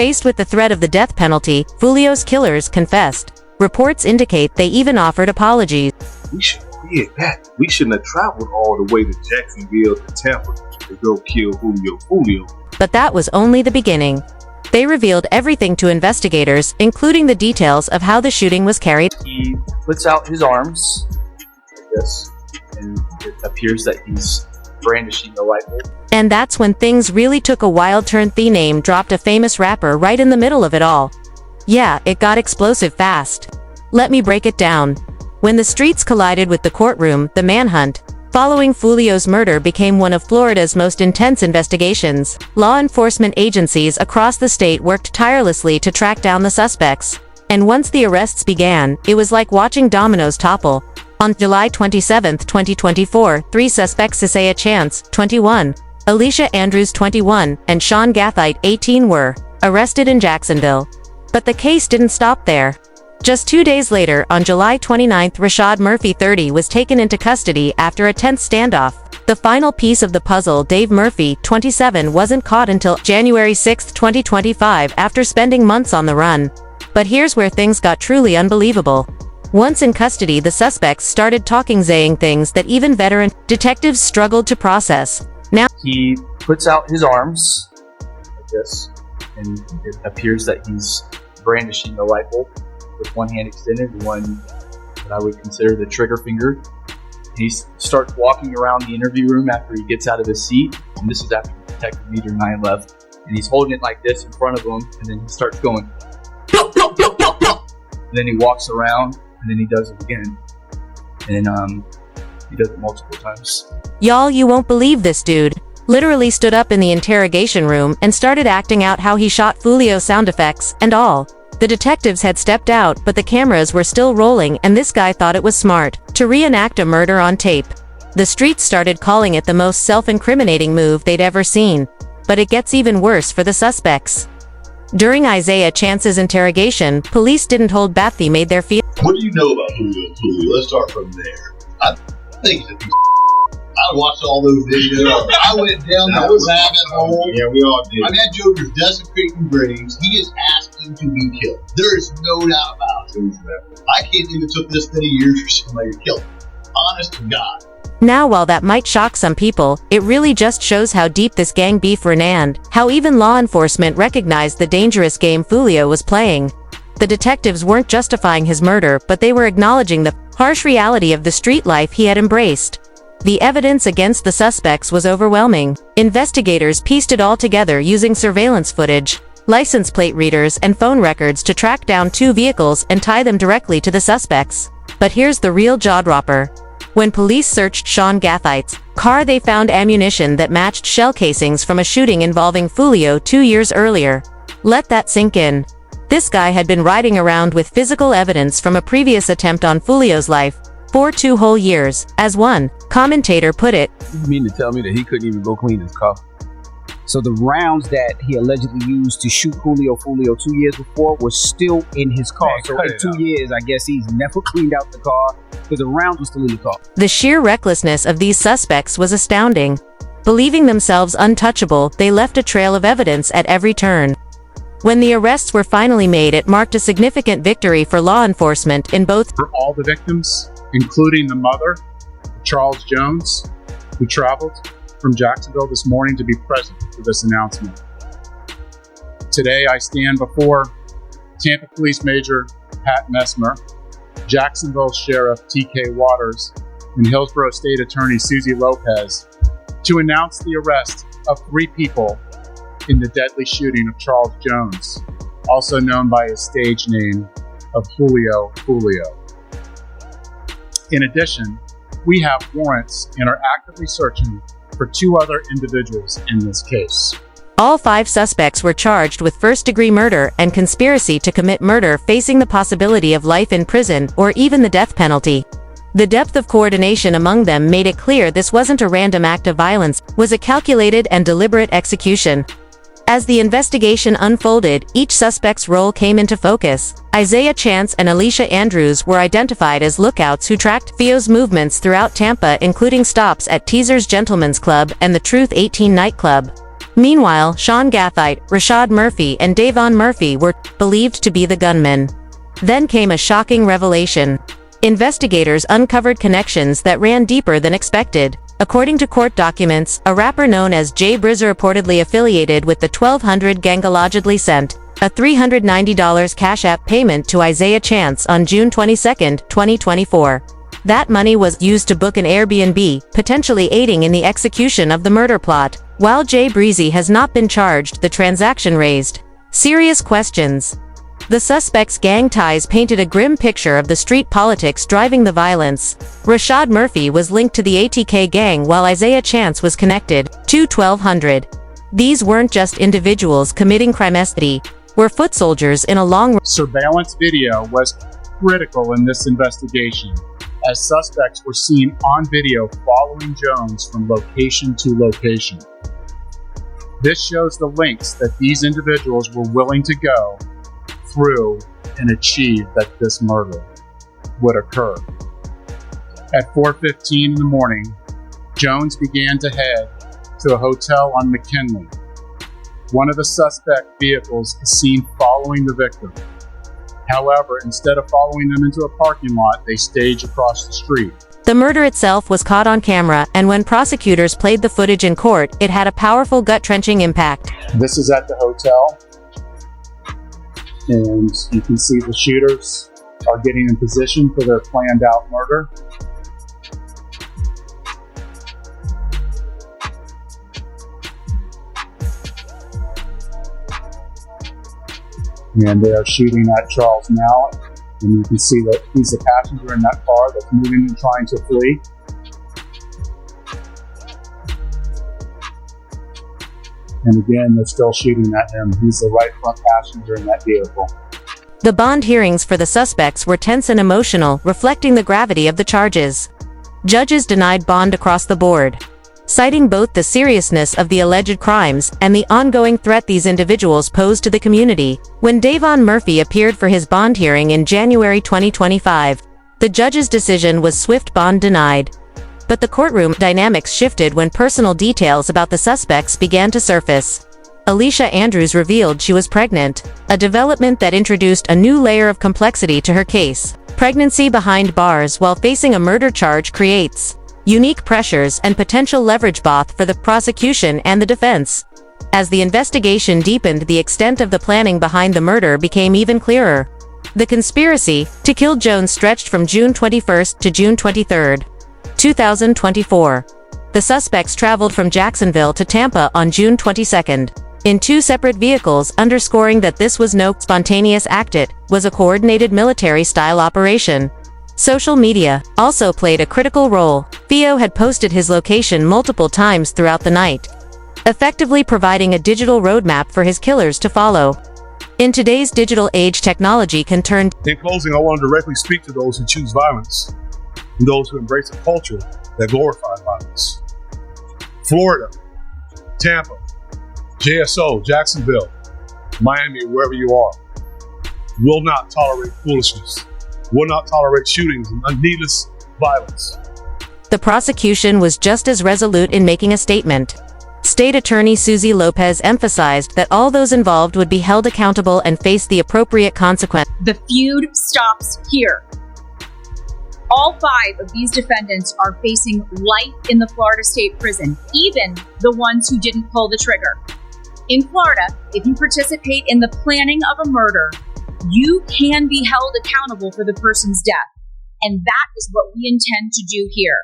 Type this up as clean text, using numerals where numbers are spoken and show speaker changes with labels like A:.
A: Faced with the threat of the death penalty, Foolio's killers confessed. Reports indicate they even offered apologies.
B: We shouldn't have did that. We shouldn't have traveled all the way to Jacksonville to Tampa to go kill Foolio.
A: But that was only the beginning. They revealed everything to investigators, including the details of how the shooting was carried.
C: He puts out his arms, I guess, and it appears that he's brandishing a rifle.
A: And that's when things really took a wild turn. The name dropped a famous rapper right in the middle of it all. Yeah, it got explosive fast. Let me break it down. When the streets collided with the courtroom, the manhunt following Foolio's murder became one of Florida's most intense investigations. Law enforcement agencies across the state worked tirelessly to track down the suspects. And once the arrests began, it was like watching dominoes topple. On July 27, 2024, three suspects, Isaiah Chance, 21, Alicia Andrews, 21, and Sean Gathite, 18, were arrested in Jacksonville. But the case didn't stop there. Just 2 days later, on July 29, Rashad Murphy, 30, was taken into custody after a tense standoff. The final piece of the puzzle, Dave Murphy, 27, wasn't caught until January 6, 2025, after spending months on the run. But here's where things got truly unbelievable. Once in custody, the suspects started saying things that even veteran detectives struggled to process. Now,
C: he puts out his arms, I guess, and it appears that he's brandishing a rifle with one hand extended, one that I would consider the trigger finger. He starts walking around the interview room after he gets out of his seat, and this is after Detective Meter and I left, and he's holding it like this in front of him, and then he starts going, and then he walks around, and then he does it again, and he does it multiple times.
A: Y'all, you won't believe this dude literally stood up in the interrogation room and started acting out how he shot Foolio, sound effects and all. The detectives had stepped out, but the cameras were still rolling, and this guy thought it was smart to reenact a murder on tape. The streets started calling it the most self-incriminating move they'd ever seen. But it gets even worse for the suspects. During Isaiah Chance's interrogation, police didn't hold back. They made their feel.
D: What do you know about Foolio? Let's start from there. I think he's a piece of I watched all those videos. I went down that rabbit hole.
B: Yeah, we all did.
D: I mean, that Joker's desecrating graves. He is asking to be killed. There is no doubt about it. I can't even took this many years for somebody to kill him. Honest to God.
A: Now, while that might shock some people, it really just shows how deep this gang beef ran and how even law enforcement recognized the dangerous game Foolio was playing. The detectives weren't justifying his murder, but they were acknowledging the harsh reality of the street life he had embraced. The evidence against the suspects was overwhelming. Investigators pieced it all together using surveillance footage, license plate readers, and phone records to track down two vehicles and tie them directly to the suspects. But here's the real jaw-dropper. When police searched Sean Gathite's car, they found ammunition that matched shell casings from a shooting involving Foolio 2 years earlier. Let that sink in. This guy had been riding around with physical evidence from a previous attempt on Foolio's life for 2 whole years, as one commentator put it.
E: You mean to tell me that he couldn't even go clean his car? So the rounds that he allegedly used to shoot Foolio 2 years before were still in his car.
B: Man,
E: so in 2 years, I guess he's never cleaned out the car because the rounds were still in the car.
A: The sheer recklessness of these suspects was astounding. Believing themselves untouchable, they left a trail of evidence at every turn. When the arrests were finally made, it marked a significant victory for law enforcement in both
F: for all the victims, including the mother, Charles Jones, who traveled from Jacksonville this morning to be present for this announcement. Today I stand before Tampa Police Major Pat Messmer, Jacksonville Sheriff T.K. Waters, and Hillsborough State Attorney Susie Lopez to announce the arrest of 3 people in the deadly shooting of Charles Jones, also known by his stage name of Foolio. In addition, we have warrants and are actively searching for 2 other individuals in this case.
A: All 5 suspects were charged with first-degree murder and conspiracy to commit murder, facing the possibility of life in prison or even the death penalty. The depth of coordination among them made it clear this wasn't a random act of violence, it was a calculated and deliberate execution. As the investigation unfolded, each suspect's role came into focus. Isaiah Chance and Alicia Andrews were identified as lookouts who tracked Foolio's movements throughout Tampa, including stops at Teaser's Gentlemen's Club and the Truth 18 nightclub. Meanwhile, Sean Gathite, Rashad Murphy, and Davon Murphy were believed to be the gunmen. Then came a shocking revelation. Investigators uncovered connections that ran deeper than expected. According to court documents, a rapper known as Jay Brizzer reportedly affiliated with the 1200 gang allegedly sent a $390 Cash App payment to Isaiah Chance on June 22, 2024. That money was used to book an Airbnb, potentially aiding in the execution of the murder plot. While Jay Breezy has not been charged, the transaction raised serious questions. The suspect's gang ties painted a grim picture of the street politics driving the violence. Rashad Murphy was linked to the ATK gang while Isaiah Chance was connected to 1200. These weren't just individuals committing crime, they were foot soldiers in a long
F: Surveillance video was critical in this investigation, as suspects were seen on video following Jones from location to location. This shows the lengths that these individuals were willing to go through and achieve that this murder would occur. At 4:15 in the morning, Jones began to head to a hotel on McKinley. One of the suspect vehicles is seen following the victim. However, instead of following them into a parking lot, they stage across the street.
A: The murder itself was caught on camera, and when prosecutors played the footage in court, it had a powerful gut-wrenching impact.
F: This is at the hotel, and you can see the shooters are getting in position for their planned out murder. And they are shooting at Charles now. And you can see that he's the passenger in that car that's moving and trying to flee. And again, they're still shooting at him. He's the right front passenger in that vehicle.
A: The bond hearings for the suspects were tense and emotional, reflecting the gravity of the charges. Judges denied bond across the board, citing both the seriousness of the alleged crimes and the ongoing threat these individuals pose to the community. When Davon Murphy appeared for his bond hearing in January 2025, the judge's decision was swift: bond denied. But the courtroom dynamics shifted when personal details about the suspects began to surface. Alicia Andrews revealed she was pregnant, a development that introduced a new layer of complexity to her case. Pregnancy behind bars while facing a murder charge creates unique pressures and potential leverage both for the prosecution and the defense. As the investigation deepened, the extent of the planning behind the murder became even clearer. The conspiracy to kill Jones stretched from June 21 to June 23, 2024. The suspects traveled from Jacksonville to Tampa on June 22 in two separate vehicles, underscoring that this was no spontaneous act, it was a coordinated military-style operation. Social media also played a critical role. Foolio had posted his location multiple times throughout the night, effectively providing a digital roadmap for his killers to follow. In today's digital age, technology can turn.
B: In closing, I want to directly speak to those who choose violence and those who embrace a culture that glorifies violence. Florida, Tampa, JSO, Jacksonville, Miami, wherever you are, will not tolerate foolishness, will not tolerate shootings and needless violence.
A: The prosecution was just as resolute in making a statement. State Attorney Susie Lopez emphasized that all those involved would be held accountable and face the appropriate consequence.
G: The feud stops here. All 5 of these defendants are facing life in the Florida State Prison, even the ones who didn't pull the trigger. In Florida, if you participate in the planning of a murder, you can be held accountable for the person's death. And that is what we intend to do here.